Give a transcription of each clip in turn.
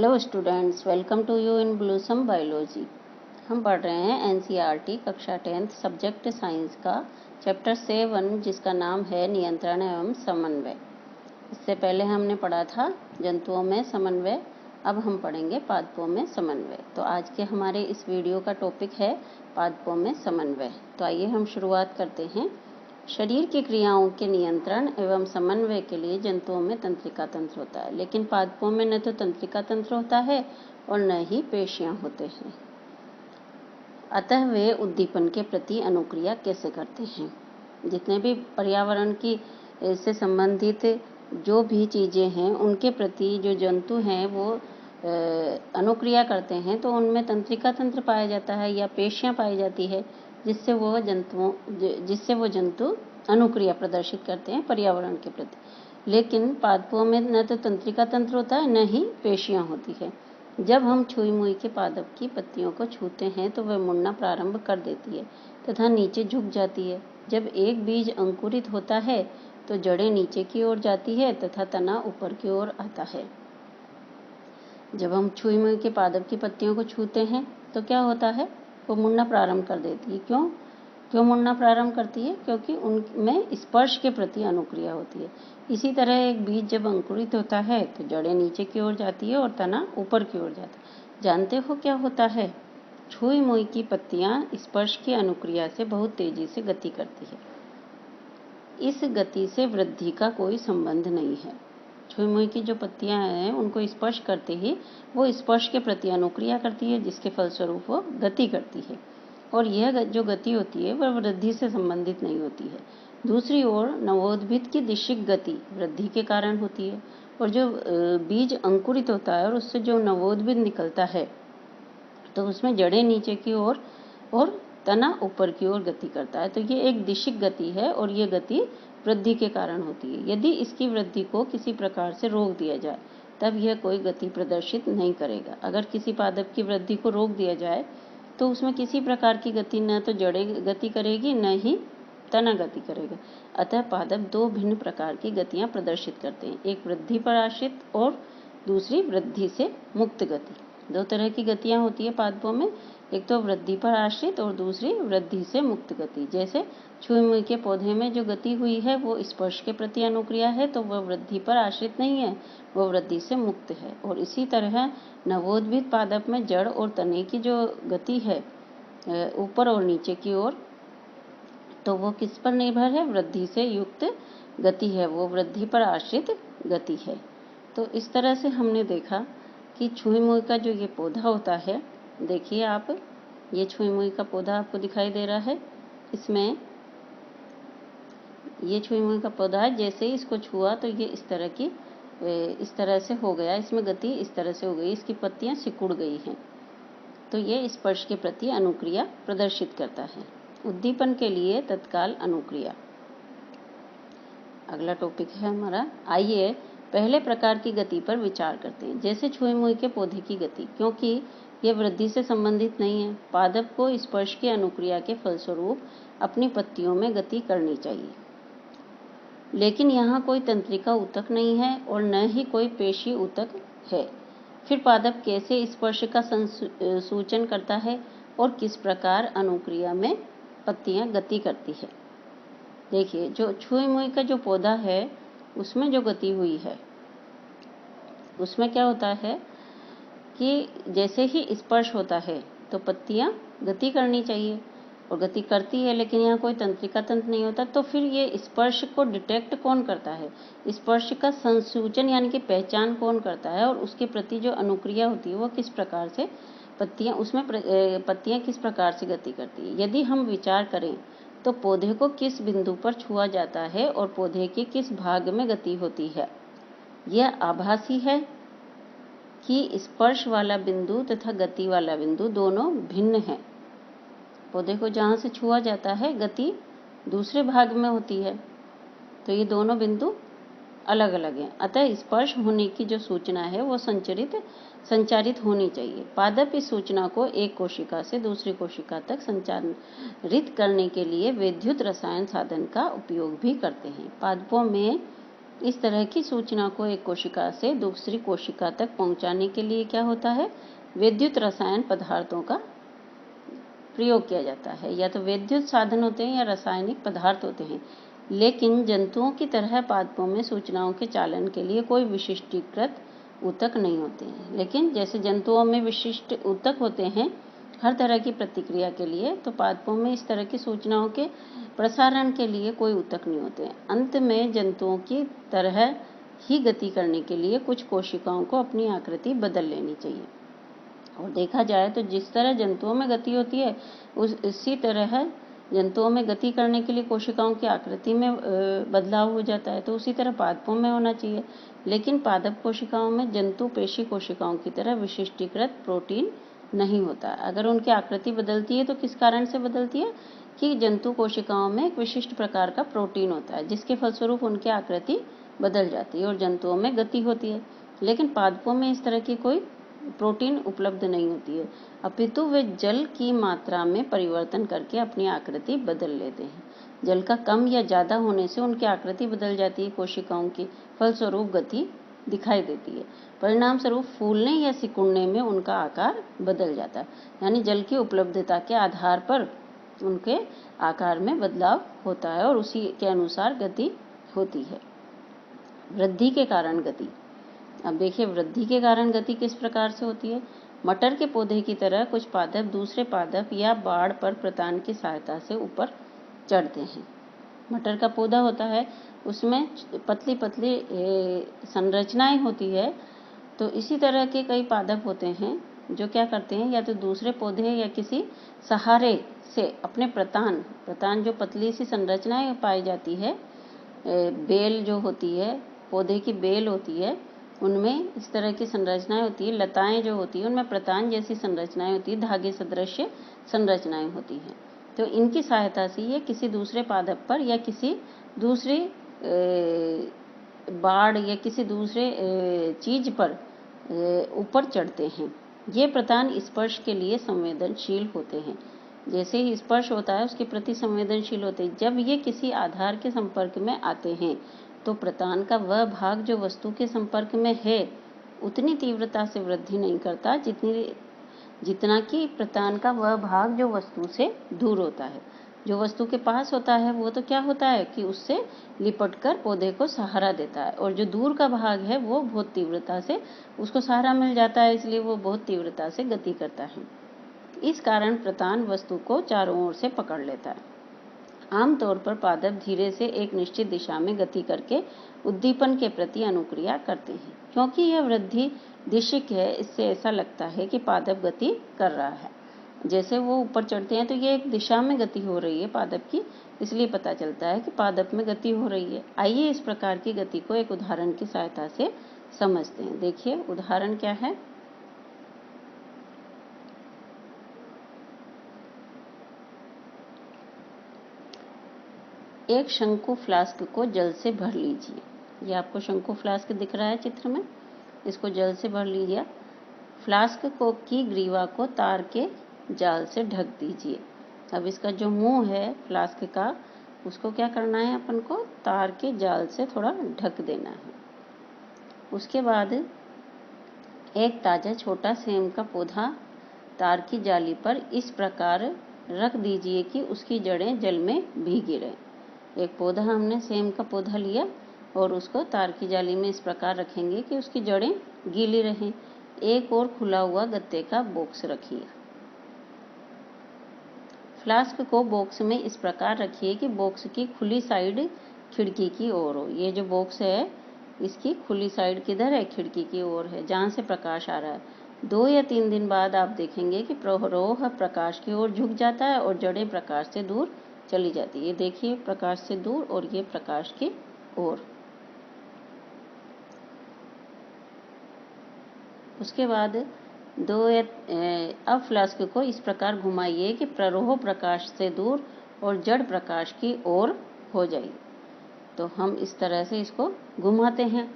Hello students, welcome to you in Blossom Biology. हम पढ़ रहे हैं एनसीईआरटी कक्षा 10th सब्जेक्ट साइंस का चैप्टर 7 जिसका नाम है नियंत्रण एवं समन्वय। इससे पहले हमने पढ़ा था जंतुओं में समन्वय, अब हम पढ़ेंगे पादपों में समन्वय। तो आज के हमारे इस वीडियो का टॉपिक है पादपों में समन्वय। तो आइए हम शुरुआत करते हैं। शरीर की क्रियाओं के नियंत्रण एवं समन्वय के लिए जंतुओं में तंत्रिका तंत्र होता है, लेकिन पादपों में न तो तंत्रिका तंत्र होता है और न ही पेशियां होते हैं। अतः वे उद्दीपन के प्रति अनुक्रिया कैसे करते हैं? जितने भी पर्यावरण की से संबंधित जो भी चीज़ें हैं उनके प्रति जो जंतु हैं वो अनुक्रिया करते हैं, तो उनमें तंत्रिका तंत्र पाया जाता है या पेशियां पाई जाती है, जिससे वो जंतु अनुक्रिया प्रदर्शित करते हैं पर्यावरण के प्रति। लेकिन पादपों में न तो तंत्रिका तंत्र होता है न ही पेशियां होती है। जब हम छुई मुई के पादप की पत्तियों को छूते हैं तो वह मुड़ना प्रारंभ कर देती है तथा नीचे झुक जाती है। जब एक बीज अंकुरित होता है तो जड़ें नीचे की ओर जाती है तथा तना ऊपर की ओर आता है। जब हम छुई मुई के पादप की पत्तियों को छूते हैं तो क्या होता है? वो मुड़ना प्रारंभ कर देती है। क्यों मुड़ना प्रारंभ करती है? क्योंकि उनमें स्पर्श के प्रति अनुक्रिया होती है। इसी तरह एक बीज जब अंकुरित होता है तो जड़ें नीचे की ओर जाती है और तना ऊपर की ओर जाता है। जानते हो क्या होता है? छुई मुई की पत्तियां स्पर्श की अनुक्रिया से बहुत तेजी से गति करती है। इस गति से वृद्धि का कोई संबंध नहीं है। छुई मुई की जो पत्तियां हैं उनको स्पर्श करते ही वो स्पर्श के प्रति अनुक्रिया करती है, जिसके फलस्वरूप वो गति करती है, और यह जो गति होती है वह वृद्धि से संबंधित नहीं होती है। दूसरी ओर नवोद्भिद की दिशिक गति वृद्धि के कारण होती है, और जो बीज अंकुरित होता है और उससे जो नवोद्भिद निकलता है तो उसमें जड़ें नीचे की ओर और तना ऊपर की ओर गति करता है। तो ये एक दिशिक गति है और ये गति वृद्धि के कारण होती है। यदि इसकी वृद्धि को किसी प्रकार से रोक दिया जाए तब यह कोई गति प्रदर्शित नहीं करेगा। अगर किसी पादप की वृद्धि को रोक दिया जाए तो उसमें किसी प्रकार की गति न तो जड़ें गति करेगी न ही तना गति करेगा। अतः पादप दो भिन्न प्रकार की गतियां प्रदर्शित करते हैं, एक वृद्धि पर आश्रित और दूसरी वृद्धि से मुक्त गति। दो तरह की गतियां होती है पादपों में, एक तो वृद्धि पर आश्रित और दूसरी वृद्धि से मुक्त गति। जैसे छुई मुई के पौधे में जो गति हुई है वो स्पर्श के प्रति अनुक्रिया है, तो वह वृद्धि पर आश्रित नहीं है, वह वृद्धि से मुक्त है। और इसी तरह नवोद्भिद पादप में जड़ और तने की जो गति है ऊपर और नीचे की ओर, तो वो किस पर निर्भर है? वृद्धि से युक्त गति है, वो वृद्धि पर आश्रित गति है। तो इस तरह से हमने देखा कि छुई मुई का जो ये पौधा होता है, देखिए आप, ये छुई मुई का पौधा आपको दिखाई दे रहा है। इसमें ये छुई मुई का पौधा है, जैसे ही इसको छुआ तो ये इस तरह से हो गया, इसमें गति इस तरह से हो गई, इसकी पत्तियां सिकुड़ गई हैं। तो ये स्पर्श के प्रति अनुक्रिया प्रदर्शित करता है। उद्दीपन के लिए तत्काल अनुक्रिया अगला टॉपिक है हमारा। आइए पहले प्रकार की गति पर विचार करते हैं, जैसे छुई मुई के पौधे की गति। क्योंकि यह वृद्धि से संबंधित नहीं है, पादप को स्पर्श की अनुक्रिया के फलस्वरूप अपनी पत्तियों में गति करनी चाहिए, लेकिन यहाँ कोई तंत्रिका ऊतक नहीं है और न ही कोई पेशी ऊतक है। फिर पादप कैसे स्पर्श का सूचन करता है और किस प्रकार अनुक्रिया में पत्तियां गति करती है? देखिए, जो छुई मुई का जो पौधा है उसमें जो गति हुई है उसमें क्या होता है कि जैसे ही स्पर्श होता है तो पत्तियां गति करनी चाहिए और गति करती है, लेकिन यहाँ कोई तंत्रिका तंत्र नहीं होता। तो फिर ये स्पर्श को डिटेक्ट कौन करता है? स्पर्श का संसूचन यानी कि पहचान कौन करता है, और उसके प्रति जो अनुक्रिया होती है वो किस प्रकार से पत्तियां किस प्रकार से गति करती है? यदि हम विचार करें तो पौधे को किस बिंदु पर छुआ जाता है और पौधे के किस भाग में गति होती है, यह आभासी है कि स्पर्श वाला बिंदु तथा गति वाला बिंदु दोनों भिन्न हैं। पौधे को जहाँ से छुआ जाता है गति दूसरे भाग में होती है, तो ये दोनों बिंदु अलग अलग हैं। अतः स्पर्श होने की जो सूचना है वो संचारित होनी चाहिए। पादप इस सूचना को एक कोशिका से दूसरी कोशिका तक संचारित करने के लिए विद्युत रसायन साधन का उपयोग भी करते हैं। पादपों में इस तरह की सूचना को एक कोशिका से दूसरी कोशिका तक पहुंचाने के लिए क्या होता है, विद्युत रसायन पदार्थों का प्रयोग किया जाता है। या तो विद्युत साधन होते हैं या रासायनिक पदार्थ होते हैं, लेकिन जंतुओं की तरह पादपों में सूचनाओं के चालन के लिए कोई विशिष्टीकृत ऊतक नहीं होते हैं। लेकिन जैसे जंतुओं में विशिष्ट ऊतक होते हैं हर तरह की प्रतिक्रिया के लिए, तो पादपों में इस तरह की सूचनाओं के प्रसारण के लिए कोई ऊतक नहीं होते हैं। अंत में जंतुओं की तरह ही गति करने के लिए कुछ कोशिकाओं को अपनी आकृति बदल लेनी चाहिए। और देखा जाए तो जिस तरह जंतुओं में गति होती है इसी तरह जंतुओं में गति करने के लिए कोशिकाओं की आकृति में बदलाव हो जाता है, तो उसी तरह पादपों में होना चाहिए। लेकिन पादप कोशिकाओं में जंतु पेशी कोशिकाओं की तरह विशिष्टीकृत प्रोटीन नहीं होता। अगर उनकी आकृति बदलती है तो किस कारण से बदलती है कि जंतु कोशिकाओं में एक विशिष्ट प्रकार का प्रोटीन होता है, जिसके फलस्वरूप उनकी आकृति बदल जाती है और जंतुओं में गति होती है। लेकिन पादपों में इस तरह की कोई प्रोटीन उपलब्ध नहीं होती है, अपितु वे जल की मात्रा में परिवर्तन करके अपनी आकृति बदल लेते हैं। जल का कम या ज़्यादा होने से उनकी आकृति बदल जाती है, कोशिकाओं की फलस्वरूप गति दिखाई देती है। परिणाम स्वरूप फूलने या सिकुड़ने में उनका आकार बदल जाता है, यानी जल की उपलब्धता के आधार पर उनके आकार में बदलाव होता है और उसी के अनुसार गति होती है। वृद्धि के कारण गति। अब देखिए, वृद्धि के कारण गति किस प्रकार से होती है। मटर के पौधे की तरह कुछ पादप दूसरे पादप या बाड़ पर प्रतान की सहायता से ऊपर चढ़ते हैं। मटर का पौधा होता है, उसमें पतली पतली संरचनाएं होती है, तो इसी तरह के कई पादप होते हैं जो क्या करते हैं, या तो दूसरे पौधे या किसी सहारे से अपने प्रतान जो पतली सी संरचनाएं पाई जाती है, बेल जो होती है, पौधे की बेल होती है, उनमें इस तरह की संरचनाएं होती है। लताएं जो होती है उनमें प्रतान जैसी संरचनाएं होती है, धागे सदृश संरचनाएं होती हैं। तो इनकी सहायता से ये किसी दूसरे पादप पर या किसी दूसरी बाड़ या किसी दूसरे चीज पर ऊपर चढ़ते हैं। ये प्रतान स्पर्श के लिए संवेदनशील होते हैं। जैसे ही स्पर्श होता है उसके प्रति संवेदनशील होते हैं। जब ये किसी आधार के संपर्क में आते हैं तो प्रतान का वह भाग जो वस्तु के संपर्क में है उतनी तीव्रता से वृद्धि नहीं करता जितना कि प्रतान का वह भाग जो वस्तु से दूर होता है। जो वस्तु के पास होता है वो तो क्या होता है कि उससे लिपटकर पौधे को सहारा देता है, और जो दूर का भाग है वो बहुत तीव्रता से उसको सहारा मिल जाता है, इसलिए वो बहुत तीव्रता से गति करता है। इस कारण प्रतान वस्तु को चारों ओर से पकड़ लेता है। आमतौर पर पादप धीरे से एक निश्चित दिशा में गति करके उद्दीपन के प्रति अनुक्रिया करते हैं। क्योंकि यह वृद्धि दिशिक है, इससे ऐसा लगता है कि पादप गति कर रहा है। जैसे वो ऊपर चढ़ते हैं तो ये एक दिशा में गति हो रही है पादप की, इसलिए पता चलता है कि पादप में गति हो रही है। आइए इस प्रकार की गति को एक उदाहरण की सहायता से समझते हैं। देखिए, उदाहरण क्या है। एक शंकु फ्लास्क को जल से भर लीजिए। ये आपको शंकु फ्लास्क दिख रहा है चित्र में, इसको जल से भर लीजिए। फ्लास्क को की ग्रीवा को तार के जाल से ढक दीजिए। अब इसका जो मुंह है फ्लास्क का, उसको क्या करना है, अपन को तार के जाल से थोड़ा ढक देना है। उसके बाद एक ताजा छोटा सेम का पौधा तार की जाली पर इस प्रकार रख दीजिए कि उसकी जड़ें जल में भीगी रहें। एक पौधा, हमने सेम का पौधा लिया और उसको तार की जाली में इस प्रकार रखेंगे कि उसकी जड़ें गीली रहें। एक और खुला हुआ गत्ते का बॉक्स रखिए। फ्लास्क को बॉक्स में इस प्रकार रखिए कि बॉक्स की खुली साइड खिड़की की ओर हो। ये जो बॉक्स है इसकी खुली साइड किधर है, खिड़की की ओर है, जहाँ से प्रकाश आ रहा है। 2 या 3 दिन बाद आप देखेंगे कि प्ररोह प्रकाश की ओर झुक जाता है और जड़ें प्रकाश से दूर चली जाती है। ये देखिए, प्रकाश से दूर और ये प्रकाश की ओर। उसके बाद अब फ्लास्क को इस प्रकार घुमाइए कि प्ररोह प्रकाश से दूर और जड़ प्रकाश की ओर हो जाए। तो हम इस तरह से इसको घुमाते हैं।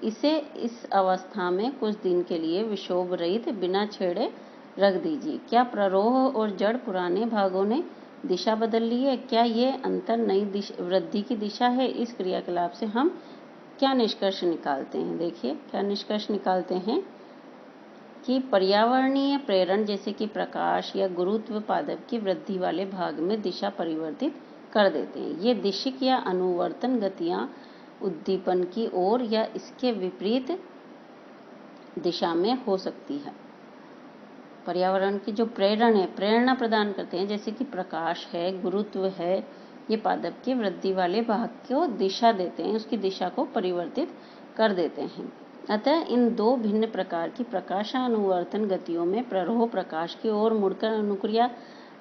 इसे इस अवस्था में कुछ दिन के लिए विक्षोभ रहित बिना छेड़े रख दीजिए। क्या प्ररोह और जड़ पुराने भागों ने दिशा बदल ली है? क्या ये अंतर नई वृद्धि की दिशा है? इस क्रियाकलाप से हम क्या निष्कर्ष निकालते हैं? देखिए क्या निष्कर्ष निकालते हैं कि पर्यावरणीय प्रेरण जैसे कि प्रकाश या गुरुत्व पादप की वृद्धि वाले भाग में दिशा परिवर्तित कर देते हैं। ये दिशिक या अनुवर्तन गतियां उद्दीपन की ओर या इसके विपरीत दिशा में हो सकती है। पर्यावरण की जो प्रेरण है, प्रेरणा प्रदान करते हैं, जैसे कि प्रकाश है, गुरुत्व है, ये पादप की वृद्धि वाले भाग को दिशा देते हैं, उसकी दिशा को परिवर्तित कर देते हैं। अतः इन दो भिन्न प्रकार की प्रकाशानुवर्तन गतियों में प्ररोह प्रकाश की ओर मुड़कर अनुक्रिया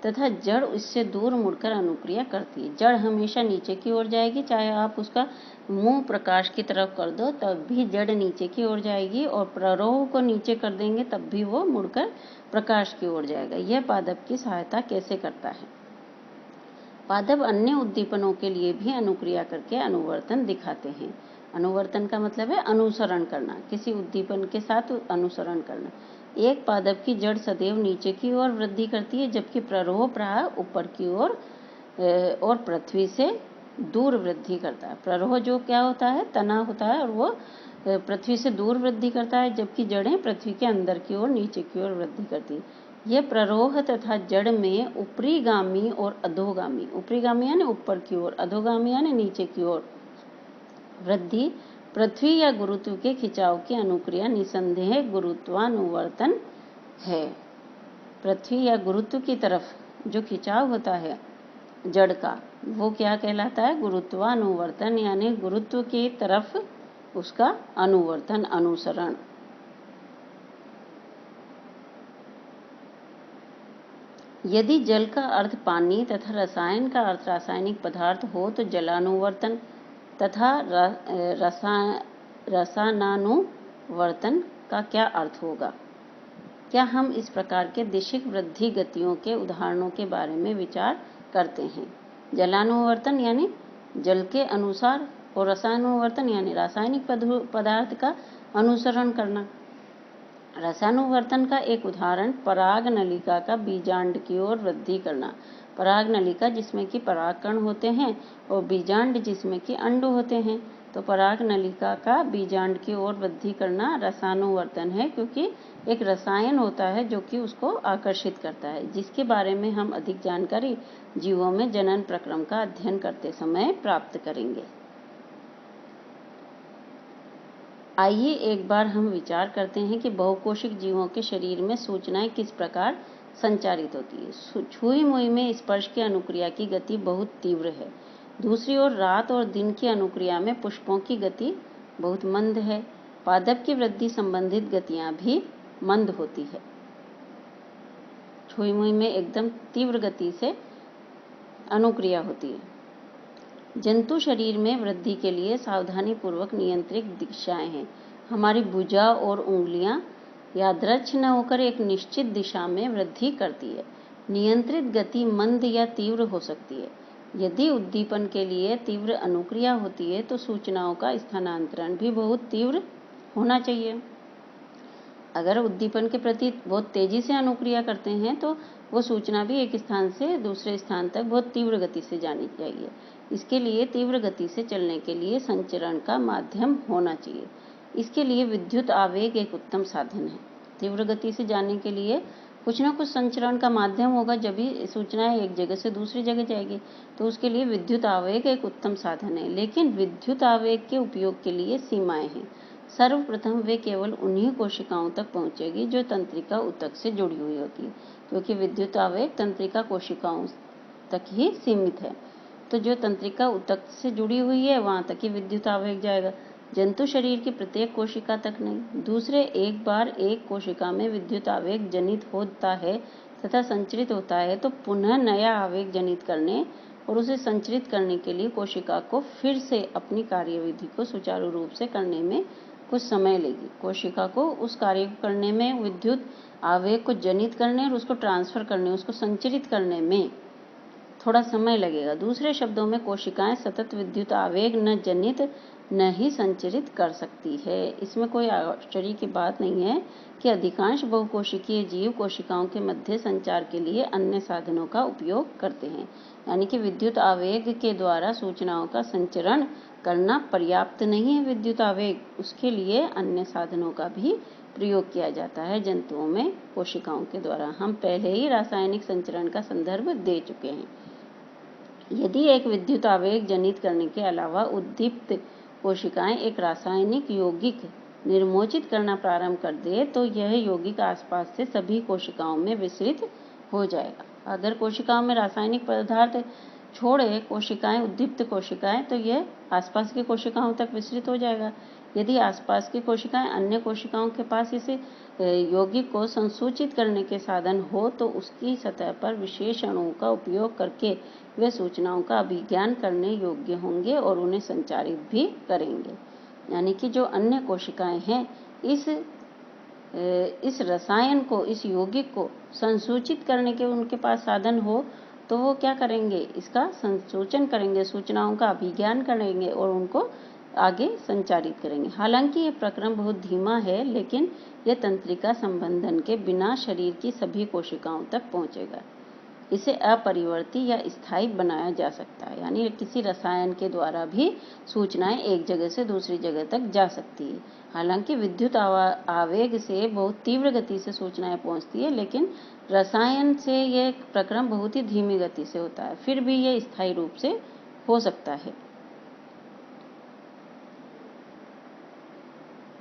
तथा जड़ इससे दूर मुड़कर अनुक्रिया करती है। जड़ हमेशा नीचे की ओर जाएगी, चाहे आप उसका मुंह प्रकाश की तरफ कर दो तब भी जड़ नीचे की ओर जाएगी, और प्ररोह को नीचे कर देंगे तब भी वो मुड़कर प्रकाश की ओर जाएगा। यह पादप की सहायता कैसे करता है? पादप अन्य उद्दीपनों के लिए भी अनुक्रिया करके अनुवर्तन दिखाते हैं। अनुवर्तन का मतलब है अनुसरण करना, किसी उद्दीपन के साथ अनुसरण करना। एक पादप की जड़ सदैव नीचे की ओर वृद्धि करती है, जबकि प्ररोह प्राय ऊपर की ओर और पृथ्वी से दूर वृद्धि करता है। प्ररोह जो क्या होता है, तना होता है, और वो पृथ्वी से दूर वृद्धि करता है, जबकि जड़ें पृथ्वी के अंदर की ओर नीचे की ओर वृद्धि करती है। यह प्ररोह तथा जड़ में ऊपरीगामी और अधोगामी, ऊपरीगामी यानी ऊपर की ओर, अधोगामी यानी नीचे की ओर वृद्धि पृथ्वी या गुरुत्व के खिंचाव की अनुक्रिया निसंदेह गुरुत्वानुवर्तन है। पृथ्वी या गुरुत्व की तरफ जो खिंचाव होता है जड़ का, वो क्या कहलाता है? गुरुत्वानुवर्तन, यानी गुरुत्व की तरफ उसका अनुवर्तन, अनुसरण। यदि जल का अर्थ पानी तथा रसायन का अर्थ रासायनिक पदार्थ हो तो जलानुवर्तन तथा रसायनानुवर्तन का क्या अर्थ होगा? क्या हम इस प्रकार के दिशिक वृद्धि गतियों के उदाहरणों के बारे में विचार करते हैं? जलानुवर्तन यानी जल के अनुसार, और रसायनानुवर्तन यानी रासायनिक पदार्थ का अनुसरण करना। रसायनानुवर्तन का एक उदाहरण पराग नलिका का बीजांड की ओर वृद्धि करना। पराग नलिका जिसमें कि परागकण होते हैं और बीजांड जिसमें कि अंडु होते हैं। तो पराग नलिका का बीजांड की ओर वृद्धि करना रसायनानुवर्तन है, क्योंकि एक रसायन होता है जो कि उसको आकर्षित करता है, जिसके बारे में हम अधिक जानकारी जीवों में जनन प्रक्रम का अध्ययन करते समय प्राप्त करेंगे। आइए एक बार हम विचार करते हैं कि बहुकोशिक जीवों के शरीर में सूचनाएं किस प्रकार संचारित होती है। छुई मुई में स्पर्श की अनुक्रिया की गति बहुत तीव्र है। दूसरी ओर रात और दिन की अनुक्रिया में पुष्पों की गति बहुत मंद है। पादप की वृद्धि संबंधित गतियां भी मंद होती है। छुई मुई में एकदम तीव्र गति से अनुक्रिया होती है। जंतु शरीर में वृद्धि के लिए सावधानी पूर्वक नियंत्रित दिशाएं हैं। हमारी भुजा और उंगलियां यादृच्छ न होकर एक निश्चित दिशा में वृद्धि करती है। नियंत्रित गति मंद या तीव्र हो सकती है। यदि उद्दीपन के लिए तीव्र अनुक्रिया होती है तो सूचनाओं का स्थानांतरण भी बहुत तीव्र होना चाहिए। अगर उद्दीपन के प्रति बहुत तेजी से अनुक्रिया करते हैं तो वो सूचना भी एक स्थान से दूसरे स्थान तक बहुत तीव्र गति से जानी चाहिए। इसके लिए तीव्र गति से चलने के लिए संचरण का माध्यम होना चाहिए। इसके लिए विद्युत आवेग एक उत्तम साधन है। तीव्र गति से जाने के लिए कुछ ना कुछ संचरण का माध्यम होगा, जब भी सूचनाएं एक जगह से दूसरी जगह जाएगी, तो उसके लिए विद्युत आवेग एक उत्तम साधन है। लेकिन विद्युत आवेग के उपयोग के लिए सीमाएं हैं। सर्वप्रथम वे केवल उन्हीं कोशिकाओं तक पहुंचेगी जो तंत्रिका ऊतक से जुड़ी हुई होती है, क्योंकि विद्युत आवेग तंत्रिका कोशिकाओं तक ही सीमित है। तो जो तंत्रिका ऊतक से जुड़ी हुई है वहां तक ही विद्युत आवेग जाएगा, जंतु शरीर की प्रत्येक कोशिका तक नहीं। दूसरे, एक बार एक कोशिका में विद्युत आवेग जनित होता है तथा संचरित होता है तो पुनः नया आवेग जनित करने और उसे संचरित करने के लिए कोशिका को फिर से अपनी कार्यविधि को सुचारू रूप से करने में कुछ समय लेगी। कोशिका को उस कार्य को करने में, विद्युत आवेग को जनित करने और उसको ट्रांसफर करने, उसको संचरित करने में थोड़ा समय लगेगा। दूसरे शब्दों में कोशिकाएं सतत विद्युत आवेग न जनित न ही संचरित कर सकती है। इसमें कोई आश्चर्य की बात नहीं है कि अधिकांश बहुकोशिकीय जीव कोशिकाओं के मध्य संचार के लिए अन्य साधनों का उपयोग करते हैं। यानी कि विद्युत आवेग के द्वारा सूचनाओं का संचरण करना पर्याप्त नहीं है। विद्युत आवेग, उसके लिए अन्य साधनों का भी प्रयोग किया जाता है जंतुओं में कोशिकाओं के द्वारा। हम पहले ही रासायनिक संचरण का संदर्भ दे चुके हैं। यदि एक विद्युत आवेग जनित करने के अलावा उद्दीप्त कोशिकाएं एक रासायनिक यौगिक निर्मोचित करना प्रारंभ कर दे तो यह यौगिक आसपास से सभी कोशिकाओं में विसरित हो जाएगा। अगर कोशिकाओं में रासायनिक पदार्थ छोड़े कोशिकाएं, उद्दीप्त कोशिकाएं, तो यह आसपास की कोशिकाओं तक विसरित हो जाएगा। यदि आसपास की कोशिकाएं अन्य कोशिकाओं के पास इस यौगिक को संसूचित करने के साधन हो तो उसकी सतह पर विशेष अणुओं का उपयोग करके वे सूचनाओं का अभिज्ञान करने योग्य होंगे और उन्हें संचारित भी करेंगे। यानी कि जो अन्य कोशिकाएं हैं, इस रसायन को, इस यौगिक को संसूचित करने के उनके पास साधन हो तो वो क्या करेंगे, इसका संसूचन करेंगे, सूचनाओं का अभिज्ञान करेंगे और उनको आगे संचारित करेंगे। हालांकि यह प्रक्रम बहुत धीमा है, लेकिन यह तंत्रिका संबंधन के बिना शरीर की सभी कोशिकाओं तक पहुंचेगा। इसे अपरिवर्ती या स्थायी बनाया जा सकता है। यानी किसी रसायन के द्वारा भी सूचनाएं एक जगह से दूसरी जगह तक जा सकती है। हालांकि विद्युत आवेग से बहुत तीव्र गति से सूचनाएं पहुंचती है, लेकिन रसायन से यह प्रक्रम बहुत ही धीमी गति से होता है। फिर भी यह स्थायी रूप से हो सकता है।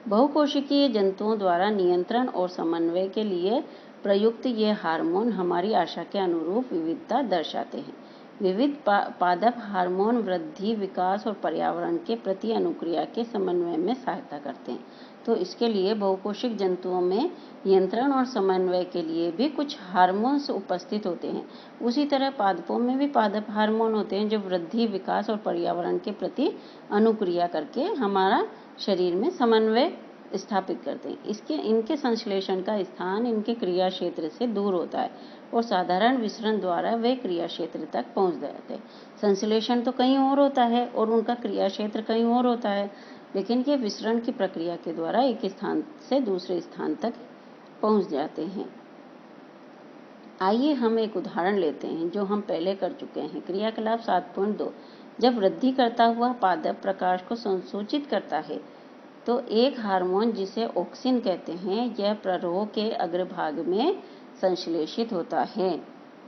बहुकोशिकीय जंतुओं द्वारा नियंत्रण और समन्वय के लिए प्रयुक्त ये हार्मोन हमारी आशा के अनुरूप विविधता दर्शाते हैं। विविध पादप हार्मोन वृद्धि, विकास और पर्यावरण के प्रति अनुक्रिया के समन्वय में सहायता करते हैं। तो इसके लिए बहुकोशिक जंतुओं में नियंत्रण और समन्वय के लिए भी कुछ हार्मोन्स उपस्थित होते हैं। उसी तरह पादपों में भी पादप हार्मोन होते हैं जो वृद्धि, विकास और पर्यावरण के प्रति अनुक्रिया करके हमारा शरीर में समन्वय स्थापित करते हैं। इनके संश्लेषण का स्थान इनके क्रिया क्षेत्र से दूर होता है और साधारण विसरण द्वारा वे क्रिया क्षेत्र तक पहुंच जाते हैं। संश्लेषण तो कहीं और होता है और उनका क्रिया क्षेत्र कहीं और होता है, लेकिन ये विसरण की प्रक्रिया के द्वारा एक स्थान से दूसरे स्थान तक पहुंच जाते हैं। आइए हम एक उदाहरण लेते हैं जो हम पहले कर चुके हैं। क्रियाकलाप 7.2। जब वृद्धि करता हुआ पादप प्रकाश को संसूचित करता है तो एक हार्मोन जिसे ऑक्सिन कहते हैं, यह प्ररोह के अग्रभाग में संश्लेषित होता है।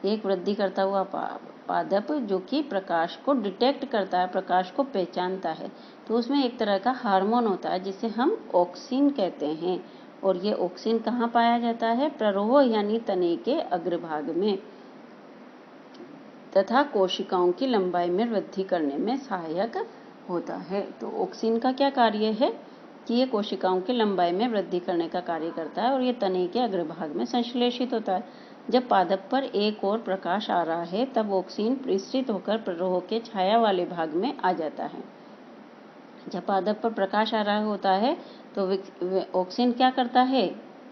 एक वृद्धि करता हुआ पादप जो कि प्रकाश को डिटेक्ट करता है, प्रकाश को पहचानता है, तो उसमें एक तरह का हार्मोन होता है जिसे हम ऑक्सिन कहते हैं। और ये ऑक्सिन कहाँ पाया जाता है? प्ररोह यानी तने के अग्रभाग में, तथा कोशिकाओं की लंबाई में वृद्धि करने में सहायक होता है। तो ऑक्सिन का क्या कार्य है कि ये कोशिकाओं की लंबाई में वृद्धि करने का कार्य करता है और ये तने के अग्रभाग में संश्लेषित होता है। जब पादप पर एक और प्रकाश आ रहा है तब ऑक्सिन विस्तृत होकर प्ररोह के छाया वाले भाग में आ जाता है। जब पादप पर प्रकाश आ रहा होता है तो ऑक्सिन क्या करता है?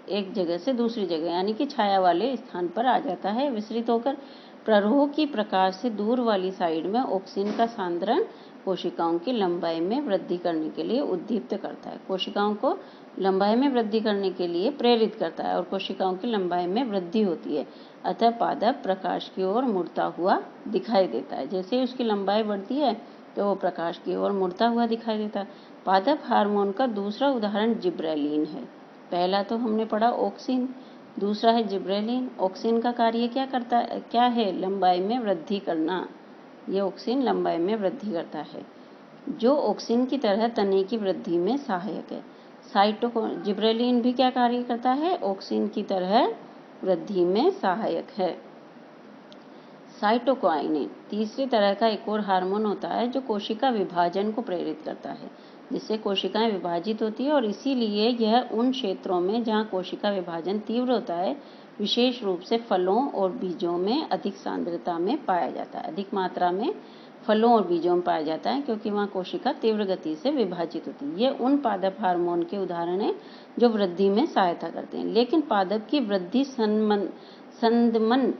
एक जगह से दूसरी जगह यानी कि छाया वाले स्थान पर आ जाता है। विस्तृत होकर प्ररोह की प्रकाश से दूर वाली साइड में ऑक्सिन का सांद्रण कोशिकाओं की लंबाई में वृद्धि करने के लिए उद्दीप्त करता है, कोशिकाओं को लंबाई में वृद्धि करने के लिए प्रेरित करता है और कोशिकाओं की लंबाई में वृद्धि होती है। अतः पादप प्रकाश की ओर मुड़ता हुआ दिखाई देता है। जैसे ही उसकी लंबाई बढ़ती है तो वो प्रकाश की ओर मुड़ता हुआ दिखाई देता है। पादप हार्मोन का दूसरा उदाहरण जिब्रेलिन है। पहला तो हमने पढ़ा ऑक्सिन, दूसरा है जिब्रेलिन। ऑक्सिन का कार्य क्या है? लंबाई में वृद्धि करना। ये ऑक्सिन लंबाई में वृद्धि करता है, जो ऑक्सिन की तरह तने की वृद्धि में सहायक है। जिब्रेलिन भी क्या कार्य करता है? ऑक्सिन की तरह वृद्धि में सहायक है। साइटोकाइनिन तीसरी तरह का एक और हार्मोन होता है जो कोशिका विभाजन को प्रेरित करता है, जिससे कोशिकाएं विभाजित होती है और इसीलिए यह उन क्षेत्रों में जहां कोशिका विभाजन तीव्र होता है, विशेष रूप से फलों और बीजों में अधिक सांद्रता में पाया जाता है, अधिक मात्रा में फलों और बीजों में पाया जाता है, क्योंकि वहां कोशिका तीव्र गति से विभाजित होती है। ये उन पादप हार्मोन के उदाहरण हैं जो वृद्धि में सहायता करते हैं, लेकिन पादप की वृद्धि संदमन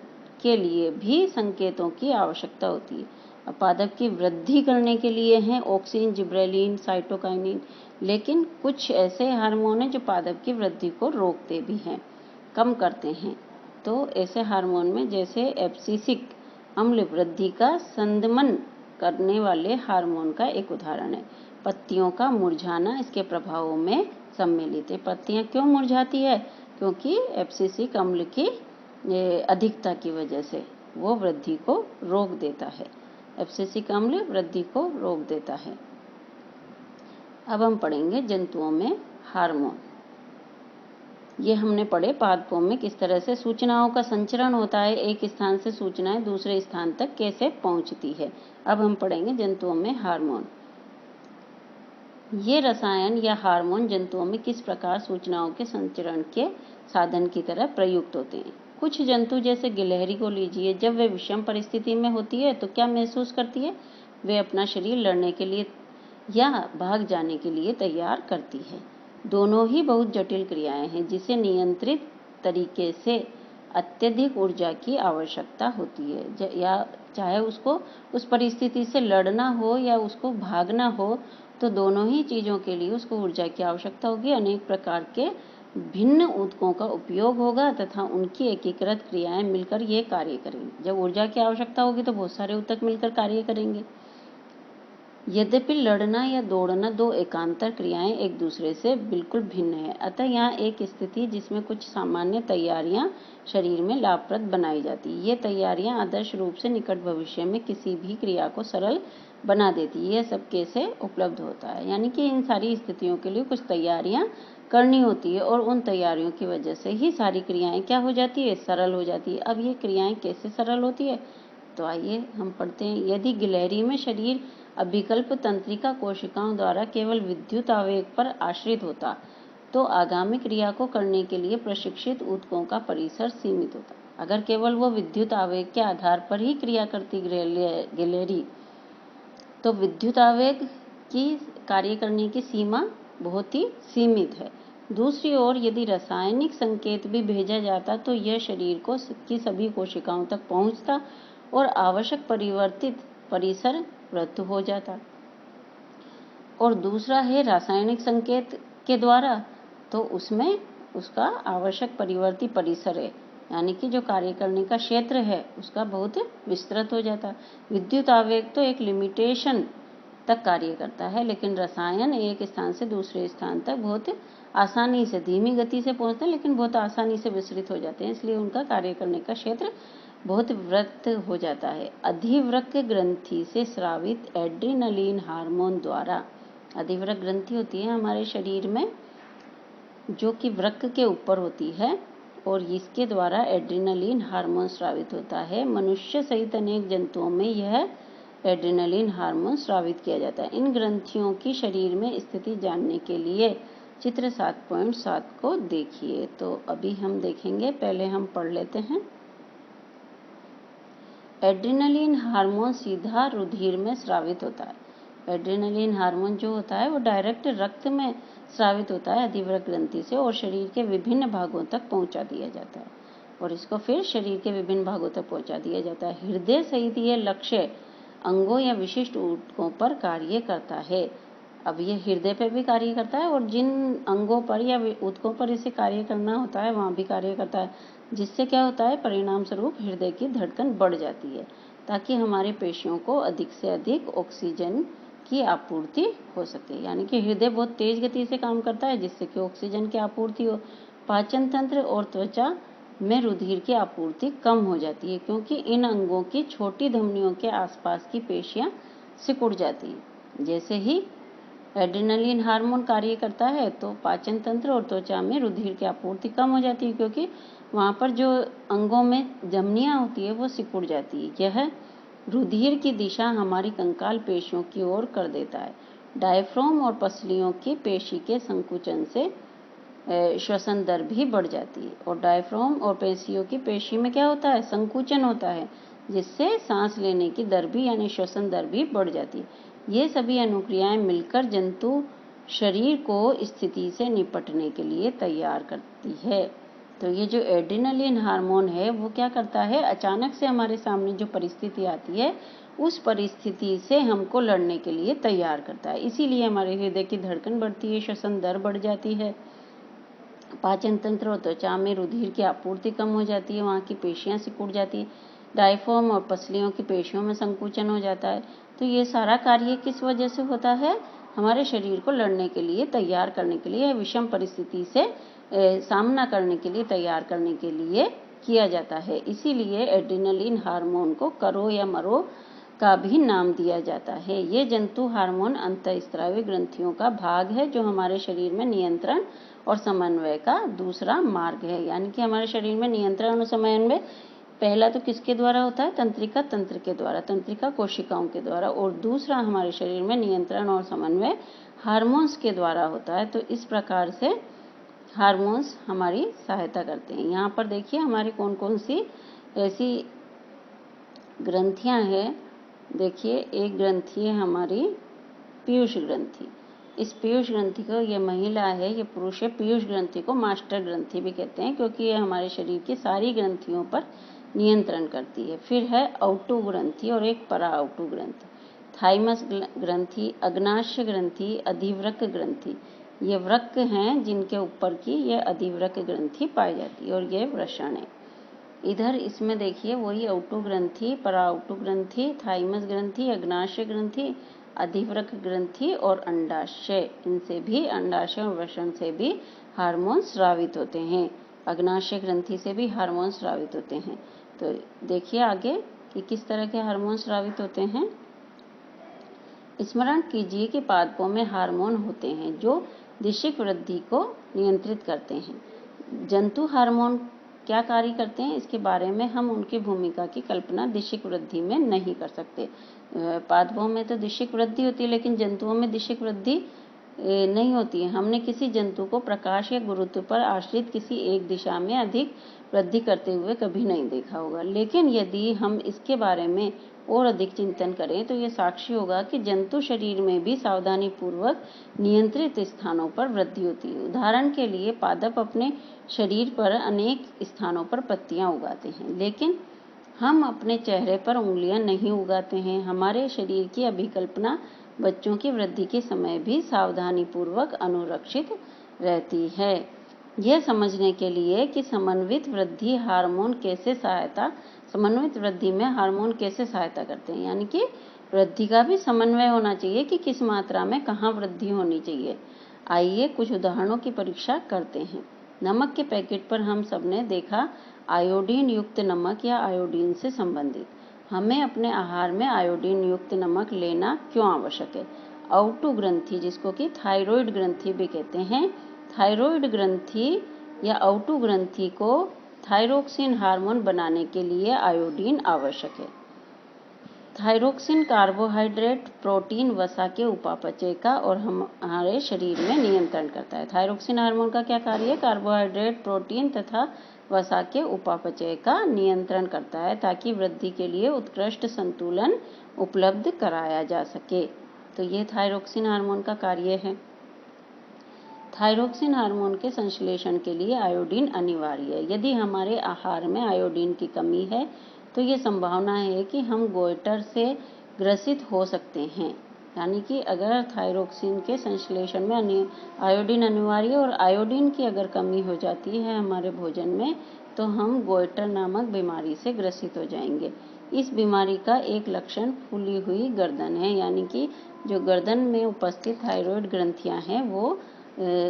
के लिए भी संकेतों की आवश्यकता होती है। अब पादप की वृद्धि करने के लिए हैं ऑक्सिन, जिब्रेलिन, साइटोकाइनिन, लेकिन कुछ ऐसे हार्मोन हैं जो पादप की वृद्धि को रोकते भी हैं, कम करते हैं। तो ऐसे हार्मोन में जैसे एब्सिसिक अम्ल वृद्धि का संदमन करने वाले हार्मोन का एक उदाहरण है। पत्तियों का मुरझाना इसके प्रभावों में सम्मिलित है। पत्तियां क्यों मुरझाती है? क्योंकि एब्सिसिक अम्ल की अधिकता की वजह से वो वृद्धि को रोक देता है। एब्सिसिक अम्ल वृद्धि को रोक देता है। अब हम पढ़ेंगे जंतुओं में हार्मोन। ये हमने पढ़े पादपों में किस तरह से सूचनाओं का संचरण होता है, एक स्थान से सूचनाएं दूसरे स्थान तक कैसे पहुंचती है। अब हम पढ़ेंगे जंतुओं में हार्मोन। ये रसायन या हार्मोन जंतुओं में किस प्रकार सूचनाओं के संचरण के साधन की तरह प्रयुक्त होते हैं। कुछ जंतु जैसे गिलहरी को लीजिए, जब वे विषम परिस्थिति में होती है तो क्या महसूस करती है? वे अपना शरीर लड़ने के लिए या भाग जाने के लिए तैयार करती है। दोनों ही बहुत जटिल क्रियाएं हैं जिसे नियंत्रित तरीके से अत्यधिक ऊर्जा की आवश्यकता होती है। या चाहे उसको उस परिस्थिति से लड़ना हो या उसको भागना हो, तो दोनों ही चीज़ों के लिए उसको ऊर्जा की आवश्यकता होगी। अनेक प्रकार के भिन्न ऊतकों का उपयोग होगा तथा उनकी एकीकृत क्रियाएं मिलकर ये कार्य करेंगी। जब ऊर्जा की आवश्यकता होगी तो बहुत सारे ऊतक मिलकर कार्य करेंगे। यद्यपि लड़ना या दौड़ना दो एकांतर क्रियाएं एक दूसरे से बिल्कुल भिन्न है, अतः यहाँ एक स्थिति जिसमें कुछ सामान्य तैयारियां शरीर में लाभप्रद बनाई जाती है। ये तैयारियां आदर्श रूप से निकट भविष्य में किसी भी क्रिया को सरल बना देती है। यह सब कैसे उपलब्ध होता है? यानी कि इन सारी स्थितियों के लिए कुछ तैयारियां करनी होती है और उन तैयारियों की वजह से ही सारी क्रियाएं क्या हो जाती है? सरल हो जाती है। अब ये क्रियाएं कैसे सरल होती है? तो आइए हम पढ़ते हैं। यदि गिलहरी में शरीर अभिकल्प तंत्रिका कोशिकाओं द्वारा केवल विद्युत आवेग पर आश्रित होता, तो आगामी क्रिया को करने के लिए प्रशिक्षित ऊतकों का परिसर सीमित होता। अगर केवल वो विद्युत आवेग के आधार पर ही क्रिया करती गिलहरी, तो विद्युत आवेग की कार्य करने की सीमा बहुत ही सीमित है। दूसरी ओर यदि रासायनिक संकेत भी भेजा जाता तो यह शरीर की सभी कोशिकाओं तक पहुंचता और आवश्यक परिवर्तित परिसर प्राप्त हो जाता। और दूसरा है रासायनिक संकेत के द्वारा, तो उसमें उसका आवश्यक परिवर्ती परिसर है, यानी कि जो कार्य करने का क्षेत्र है उसका बहुत विस्तृत हो जाता। विद्युत आवेग तो एक लिमिटेशन तक कार्य करता है, लेकिन रसायन एक स्थान से दूसरे स्थान तक बहुत आसानी से, धीमी गति से पहुंचते हैं लेकिन बहुत आसानी से विस्तृत हो जाते हैं, इसलिए उनका कार्य करने का क्षेत्र बहुत वृत्त हो जाता है। अधिवृक्क ग्रंथि से स्रावित एड्रेनलिन हार्मोन द्वारा, अधिवृक्क ग्रंथि होती है हमारे शरीर में जो कि वृक्क के ऊपर होती है, और इसके द्वारा एड्रेनलिन हार्मोन स्रावित होता है। मनुष्य सहित अनेक जंतुओं में यह एड्रेनलिन हार्मोन स्रावित किया जाता है। इन ग्रंथियों की शरीर में स्थिति जानने के लिए चित्र 7.7 को देखिए। तो अभी हम देखेंगे, पहले हम पढ़ लेते हैं। एड्रेनलिन हार्मोन सीधा रुधिर में स्रावित होता है। एड्रेनलिन हार्मोन जो होता है वो डायरेक्ट रक्त में स्रावित होता है अधिवृक्क ग्रंथि से, और शरीर के विभिन्न भागों तक पहुंचा दिया जाता है, और इसको फिर शरीर के विभिन्न भागों तक पहुंचा दिया जाता है। हृदय सहित ये लक्ष्य अंगों या विशिष्ट ऊतकों पर कार्य करता है। अब ये हृदय पर भी कार्य करता है, और जिन अंगों पर या ऊतकों पर इसे कार्य करना होता है वहाँ भी कार्य करता है, जिससे क्या होता है, परिणाम स्वरूप हृदय की धड़कन बढ़ जाती है ताकि हमारी पेशियों को अधिक से अधिक ऑक्सीजन की आपूर्ति हो सके। यानी कि हृदय बहुत तेज गति से काम करता है जिससे कि ऑक्सीजन की आपूर्ति हो। पाचन तंत्र और त्वचा में रुधिर की आपूर्ति कम हो जाती है क्योंकि इन अंगों की छोटी धमनियों के आसपास की पेशियां सिकुड़ जाती हैं। जैसे ही एड्रेनलिन हार्मोन कार्य करता है तो पाचन तंत्र और त्वचा में रुधिर की आपूर्ति कम हो जाती है क्योंकि वहाँ पर जो अंगों में धमनियाँ होती है वो सिकुड़ जाती है। यह रुधिर की दिशा हमारी कंकाल पेशियों की ओर कर देता है। डायफ्राम और पसलियों की पेशी के संकुचन से श्वसन दर भी बढ़ जाती है, और डायफ्राम और पेशियों की पेशी में क्या होता है, संकुचन होता है, जिससे सांस लेने की दर भी यानी श्वसन दर भी बढ़ जाती है। ये सभी अनुक्रियाएं मिलकर जंतु शरीर को स्थिति से निपटने के लिए तैयार करती है। तो ये जो एड्रेनलिन हार्मोन है वो क्या करता है, अचानक से हमारे सामने जो परिस्थिति आती है उस परिस्थिति से हमको लड़ने के लिए तैयार करता है। इसीलिए हमारे हृदय की धड़कन बढ़ती है, श्वसन दर बढ़ जाती है, पाचन तंत्र और त्वचा में रुधिर की आपूर्ति कम हो जाती है, वहाँ की पेशियां सिकुड़ जाती है, डायफ्राम और पसलियों की पेशियों में संकुचन हो जाता है। तो ये सारा कार्य किस वजह से होता है, हमारे शरीर को लड़ने के लिए तैयार करने के लिए, विषम परिस्थिति से सामना करने के लिए तैयार करने के लिए किया जाता है। इसीलिए एड्रेनलिन हार्मोन को करो या मरो का भी नाम दिया जाता है। ये जंतु हार्मोन अंतःस्रावी ग्रंथियों का भाग है जो हमारे शरीर में नियंत्रण और समन्वय का दूसरा मार्ग है। यानी कि हमारे शरीर में नियंत्रण और समन्वय पहला तो किसके द्वारा होता है, तंत्रिका तंत्र के द्वारा, तंत्रिका कोशिकाओं के द्वारा, और दूसरा हमारे शरीर में नियंत्रण और समन्वय हार्मोन्स के द्वारा होता है। तो इस प्रकार से हार्मोन्स हमारी सहायता करते हैं। यहाँ पर देखिए हमारी कौन कौन सी ऐसी ग्रंथियाँ हैं। देखिए एक ग्रंथि है हमारी पीयूष ग्रंथि। इस पीयूष ग्रंथि को, ये महिला है, ये पुरुष है, पीयूष ग्रंथि को मास्टर ग्रंथि भी कहते हैं क्योंकि ये हमारे शरीर की सारी ग्रंथियों पर नियंत्रण करती है। फिर है औटू ग्रंथि और एक परा औटू ग्रंथि, थाइमस ग्रंथि, अग्नाशय ग्रंथि, अधिवृक्क ग्रंथि। ये वृक्क हैं जिनके ऊपर की ये अधिवृक्क ग्रंथि पाई जाती है, और ये वृषण है। इधर इसमें देखिए वही औटू ग्रंथि, परा औटू ग्रंथि, थाइमस ग्रंथि, अग्नाशय ग्रंथि, अधिवृक्क ग्रंथि और अंडाशय। इनसे भी, अंडाशय और वृषण से भी हार्मोन स्रावित होते हैं। अग्नाशय ग्रंथि से भी हार्मोन स्रावित होते हैं। तो देखिए आगे कि किस तरह के हार्मोन स्रावित होते हैं। स्मरण कीजिए कि पादपों में हार्मोन होते हैं जो दिशिक वृद्धि को नियंत्रित करते हैं। जंतु हार्मोन क्या कार्य करते हैं, इसके बारे में हम उनकी भूमिका की कल्पना दिशिक वृद्धि में नहीं कर सकते। पादपों में तो दिशिक वृद्धि होती है, लेकिन जंतुओं में दिशिक वृद्धि नहीं होती है। हमने किसी जंतु को प्रकाश या गुरुत्व पर आश्रित किसी एक दिशा में अधिक वृद्धि करते हुए कभी नहीं देखा होगा। लेकिन यदि हम इसके बारे में और अधिक चिंतन करें तो ये साक्षी होगा कि जंतु शरीर में भी सावधानी पूर्वक नियंत्रित स्थानों पर वृद्धि होती है। उदाहरण के लिए पादप अपने शरीर पर अनेक स्थानों पर पत्तियां उगाते हैं, लेकिन हम अपने चेहरे पर उंगलियां नहीं उगाते हैं। हमारे शरीर की अभिकल्पना बच्चों की वृद्धि के समय भी सावधानी पूर्वक अनुरक्षित रहती है। यह समझने के लिए कि समन्वित वृद्धि में हार्मोन कैसे सहायता करते हैं, यानी कि वृद्धि का भी समन्वय होना चाहिए कि किस मात्रा में कहाँ वृद्धि होनी चाहिए। आइए कुछ उदाहरणों की परीक्षा करते हैं। नमक के पैकेट पर हम सबने देखा आयोडीन युक्त नमक या आयोडीन से संबंधित। हमें अपने आहार में आयोडीन युक्त नमक लेना क्यों आवश्यक है। औटू ग्रंथि, जिसको कि थायराइड ग्रंथि भी कहते हैं, थायराइड ग्रंथि या औटू ग्रंथि को थायरोक्सिन हार्मोन बनाने के लिए आयोडीन आवश्यक है। थायरोक्सिन कार्बोहाइड्रेट, प्रोटीन, वसा के उपापचय का और हमारे शरीर में नियंत्रण करता है। थायरोक्सिन हार्मोन का क्या कार्य है, कार्बोहाइड्रेट, प्रोटीन तथा वसा के उपापचय का नियंत्रण करता है ताकि वृद्धि के लिए उत्कृष्ट संतुलन उपलब्ध कराया जा सके। तो ये थायरोक्सिन हार्मोन का कार्य है। थायरोक्सिन हार्मोन के संश्लेषण के लिए आयोडीन अनिवार्य है। यदि हमारे आहार में आयोडीन की कमी है तो ये संभावना है कि हम गोइटर से ग्रसित हो सकते हैं। यानी कि अगर थायरोक्सिन के संश्लेषण में आयोडीन अनिवार्य और आयोडीन की अगर कमी हो जाती है हमारे भोजन में तो हम गोइटर नामक बीमारी से ग्रसित हो जाएंगे। इस बीमारी का एक लक्षण फूली हुई गर्दन है, यानी कि जो गर्दन में उपस्थित थायराइड ग्रंथियां हैं वो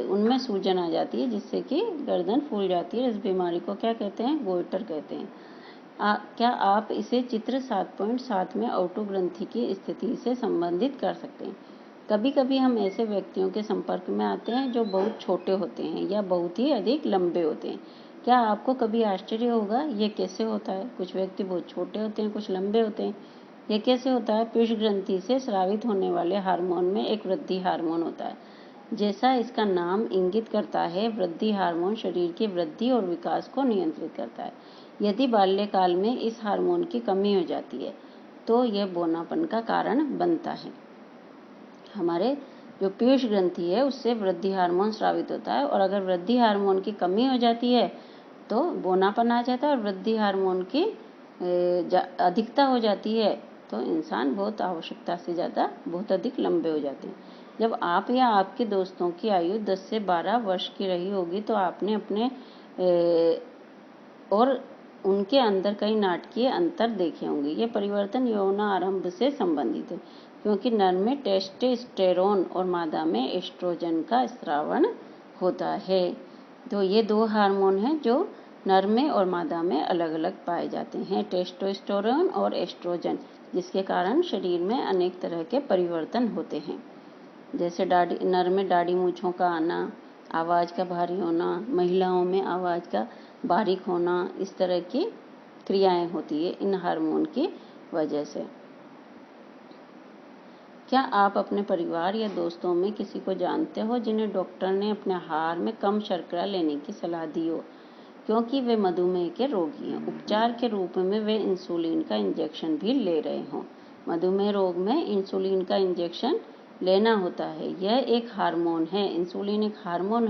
उनमें सूजन आ जाती है जिससे कि गर्दन फूल जाती है। इस बीमारी को क्या कहते हैं, गोइटर कहते हैं। क्या आप इसे चित्र 7.7 में औटू ग्रंथि की स्थिति से संबंधित कर सकते हैं। कभी कभी हम ऐसे व्यक्तियों के संपर्क में आते हैं जो बहुत छोटे होते हैं या बहुत ही अधिक लंबे होते हैं। क्या आपको कभी आश्चर्य होगा ये कैसे होता है। कुछ व्यक्ति बहुत छोटे होते हैं, कुछ लंबे होते हैं। ये कैसे होता है। पीयूष ग्रंथि से स्रावित होने वाले हार्मोन में एक वृद्धि हार्मोन होता है। जैसा इसका नाम इंगित करता है, वृद्धि हार्मोन शरीर की वृद्धि और विकास को नियंत्रित करता है। यदि बाल्यकाल में इस हार्मोन की कमी हो जाती है तो यह बौनापन का कारण बनता है। हमारे जो पीयूष ग्रंथि है उससे वृद्धि हार्मोन स्रावित होता है और अगर वृद्धि हार्मोन की कमी हो जाती है तो बोनापन आ जाता है और वृद्धि हार्मोन की अधिकता हो जाती है, तो इंसान बहुत आवश्यकता से ज़्यादा बहुत अधिक लंबे हो जाते हैं। जब आप या आपके दोस्तों की आयु 10 से 12 वर्ष की रही होगी तो आपने अपने और उनके अंदर कई नाटकीय अंतर देखे होंगे। ये परिवर्तन यौन आरंभ से संबंधित है, क्योंकि नर में टेस्टोस्टेरोन और मादा में एस्ट्रोजन का स्रावन होता है। तो ये दो हार्मोन हैं जो नर में और मादा में अलग अलग पाए जाते हैं, टेस्टोस्टेरोन और एस्ट्रोजन, जिसके कारण शरीर में अनेक तरह के परिवर्तन होते हैं, जैसे नर में दाढ़ी मूंछों का आना, आवाज़ का भारी होना, महिलाओं में आवाज़ का बारीक होना, इस तरह की क्रियाएं होती है इन हार्मोन की वजह से। क्या आप अपने परिवार या दोस्तों में किसी को जानते हो जिन्हें डॉक्टर ने अपने आहार में कम शर्करा लेने की सलाह दी हो, क्योंकि वे मधुमेह के रोगी हैं? उपचार के रूप में वे इंसुलिन का इंजेक्शन भी ले रहे हों। मधुमेह रोग में इंसुलिन का इंजेक्शन लेना होता है। यह एक हार्मोन है। इंसुलिन एक हार्मोन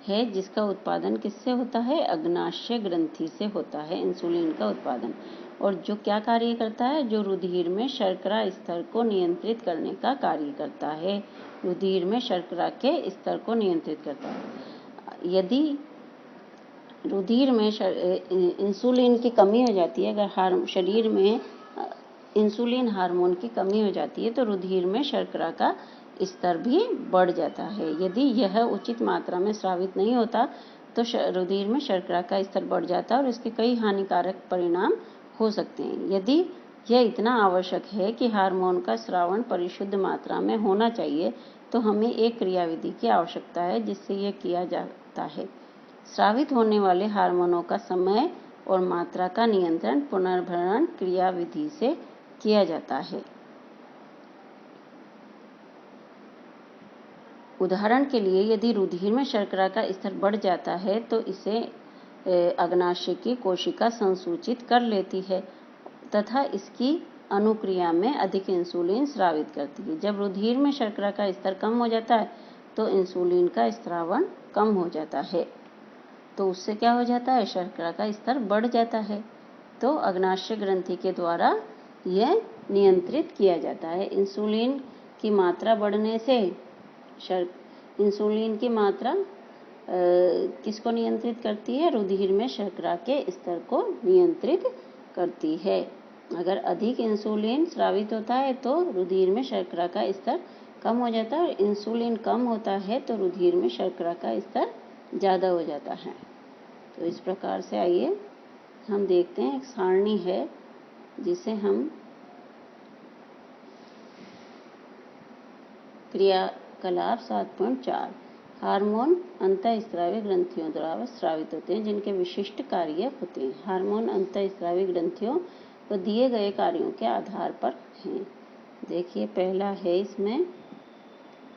है जिसका उत्पादन किससे होता है? अग्नाशय ग्रंथि से होता है इंसुलिन का उत्पादन। और जो क्या कार्य करता है? जो रुधिर में शर्करा स्तर को नियंत्रित करने का कार्य करता है। रुधिर में शर्करा के स्तर को नियंत्रित करता है। यदि रुधिर में इंसुलिन की कमी हो जाती है, अगर शरीर में इंसुलिन हार्मोन की कमी हो जाती है तो रुधिर में शर्करा का स्तर भी बढ़ जाता है। यदि यह उचित मात्रा में स्रावित नहीं होता तो रुधिर में शर्करा का स्तर बढ़ जाता है और इसके कई हानिकारक परिणाम हो सकते हैं। यदि यह इतना आवश्यक है कि हार्मोन का स्रावन परिशुद्ध मात्रा में होना चाहिए, तो हमें एक क्रियाविधि की आवश्यकता है जिससे यह किया जाता है। स्रावित होने वाले हार्मोनों का समय और मात्रा का नियंत्रण पुनर्भरण क्रियाविधि से किया जाता है। उदाहरण के लिए, यदि रुधिर में शर्करा का स्तर बढ़ जाता है तो इसे अग्नाशय की कोशिका संसूचित कर लेती है तथा इसकी अनुक्रिया में अधिक इंसुलिन स्रावित करती है। जब रुधिर में शर्करा का स्तर कम हो जाता है तो इंसुलिन का स्रावन कम हो जाता है, तो उससे क्या हो जाता है? शर्करा का स्तर बढ़ जाता है। तो अग्नाशय ग्रंथि के द्वारा यह नियंत्रित किया जाता है। इंसुलिन की मात्रा बढ़ने से इंसुलिन की मात्रा किसको नियंत्रित करती है? रुधिर में शर्करा के स्तर को नियंत्रित करती है। अगर अधिक इंसुलिन स्रावित होता है तो रुधिर में शर्करा का स्तर कम हो जाता है, और इंसुलिन कम होता है तो रुधिर में शर्करा का स्तर ज़्यादा हो जाता है। तो इस प्रकार से आइए हम देखते हैं, एक सारणी है जिसे हम क्रियाकलाप 7.4 हार्मोन अंतःस्रावी ग्रंथियों द्वारा स्रावित होते हैं जिनके विशिष्ट कार्य होते हैं। हार्मोन अंतःस्रावी ग्रंथियों को दिए गए कार्यों के आधार पर हैं। देखिए, पहला है इसमें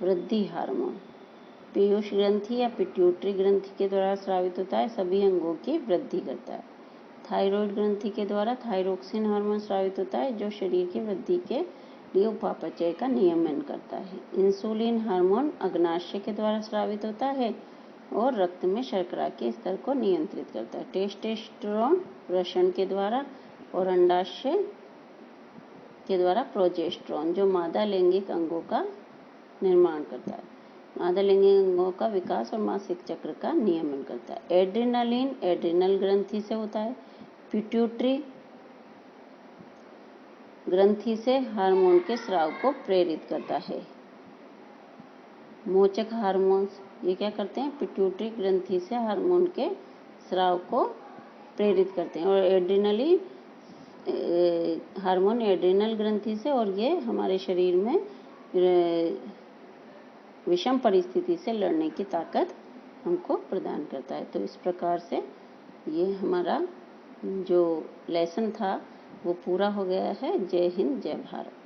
वृद्धि हार्मोन। पीयूष ग्रंथि या पिट्यूटरी ग्रंथि के द्वारा स्रावित होता है, सभी अंगों की वृद्धि करता है। थायराइड ग्रंथि के द्वारा थायरोक्सिन हार्मोन स्रावित होता है जो शरीर की वृद्धि के लिए उपापचय का नियमन करता है। इंसुलिन हार्मोन अग्नाशय के द्वारा स्रावित होता है और रक्त में शर्करा के स्तर को नियंत्रित करता है। टेस्टोस्टेरोन वृषण के द्वारा और अंडाशय के द्वारा प्रोजेस्टेरोन जो मादा लैंगिक अंगों का निर्माण करता है, मादा लैंगिक अंगों का विकास और मासिक चक्र का नियमन करता है। एड्रेनालिन एड्रिनल ग्रंथि से होता है। पिट्यूटरी ग्रंथि से हार्मोन के स्राव को प्रेरित करता है। मोचक हार्मोन्स ये क्या करते हैं? पिट्यूटरी ग्रंथि से हार्मोन के स्राव को प्रेरित करते हैं। और एड्रिनली हार्मोन एड्रिनल ग्रंथि से, और ये हमारे शरीर में विषम परिस्थिति से लड़ने की ताकत हमको प्रदान करता है। तो इस प्रकार से ये हमारा जो लेसन था वो पूरा हो गया है। जय हिंद, जय भारत।